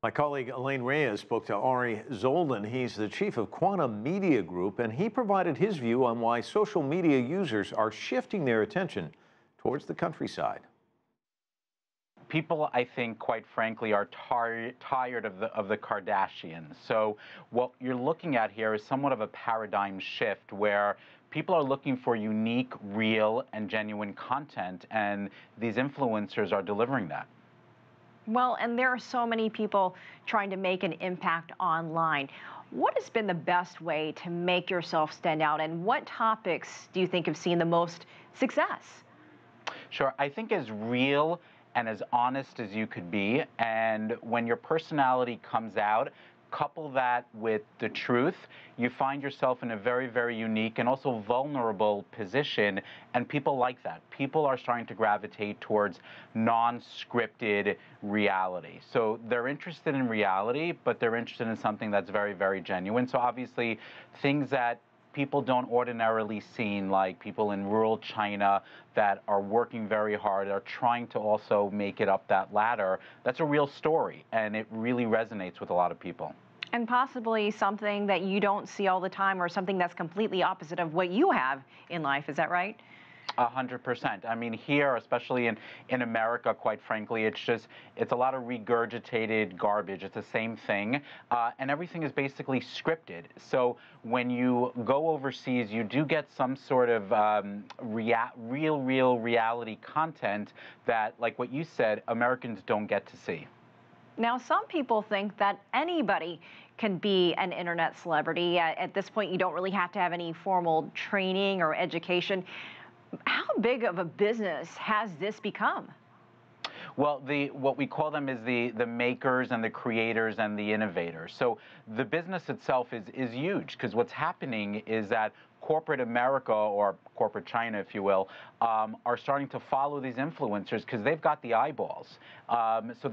My colleague Elaine Reyes spoke to Ari Zoldan. He's the chief of Quantum Media Group, and he provided his view on why social media users are shifting their attention towards the countryside. People, I think, quite frankly, are tired of the Kardashians. So what you're looking at here is somewhat of a paradigm shift where people are looking for unique, real, and genuine content, and these influencers are delivering that. Well, and there are so many people trying to make an impact online. What has been the best way to make yourself stand out, and what topics do you think have seen the most success? Sure. I think as real and as honest as you could be, and when your personality comes out, couple that with the truth, you find yourself in a very, very unique and also vulnerable position, and people like that. People are starting to gravitate towards non-scripted reality. So they're interested in reality, but they're interested in something that's very, very genuine. So obviously, things that people don't ordinarily see, like people in rural China that are working very hard, are trying to also make it up that ladder. That's a real story, and it really resonates with a lot of people. And possibly something that you don't see all the time, or something that's completely opposite of what you have in life. Is that right? 100%. I mean, here, especially in America, quite frankly, it's a lot of regurgitated garbage. It's the same thing, and everything is basically scripted. So when you go overseas, you do get some sort of real reality content that, like what you said, Americans don't get to see. Now, some people think that anybody can be an internet celebrity. At this point, you don't really have to have any formal training or education. How big of a business has this become? Well, what we call them is the makers and the creators and the innovators. So the business itself is huge, because what's happening is that corporate America, or corporate China, if you will, are starting to follow these influencers because they've got the eyeballs. So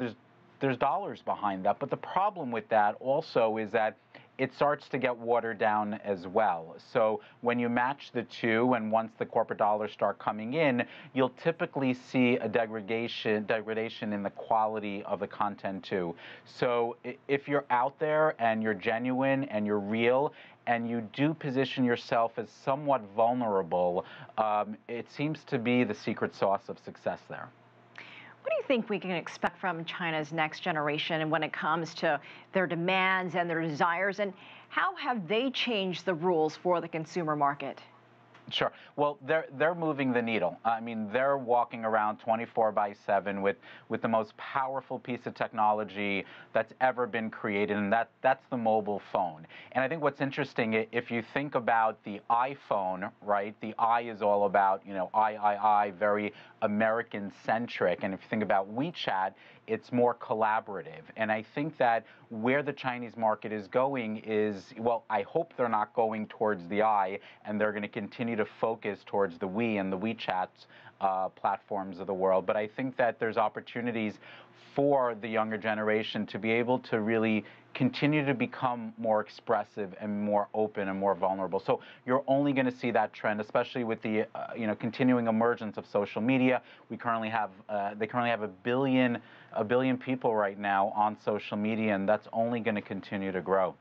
there's dollars behind that. But the problem with that also is that it starts to get watered down as well. So when you match the two, and once the corporate dollars start coming in, you'll typically see a degradation in the quality of the content too. So if you're out there and you're genuine and you're real, and you do position yourself as somewhat vulnerable, it seems to be the secret sauce of success there. What do you think we can expect from China's next generation, and when it comes to their demands and their desires, and how have they changed the rules for the consumer market? Sure. Well, they're moving the needle. I mean, they're walking around 24/7 with the most powerful piece of technology that's ever been created, and that's the mobile phone. And I think what's interesting, if you think about the iPhone, right? The I is all about, I, very American-centric. And if you think about WeChat, it's more collaborative. And I think that where the Chinese market is going is, well, I hope they're not going towards the I, and they're going to continue to focus towards the we and the WeChat platforms of the world. But I think that there's opportunities for the younger generation to be able to really continue to become more expressive and more open and more vulnerable. So you're only going to see that trend, especially with the continuing emergence of social media. They currently have a billion people right now on social media, and that's only going to continue to grow.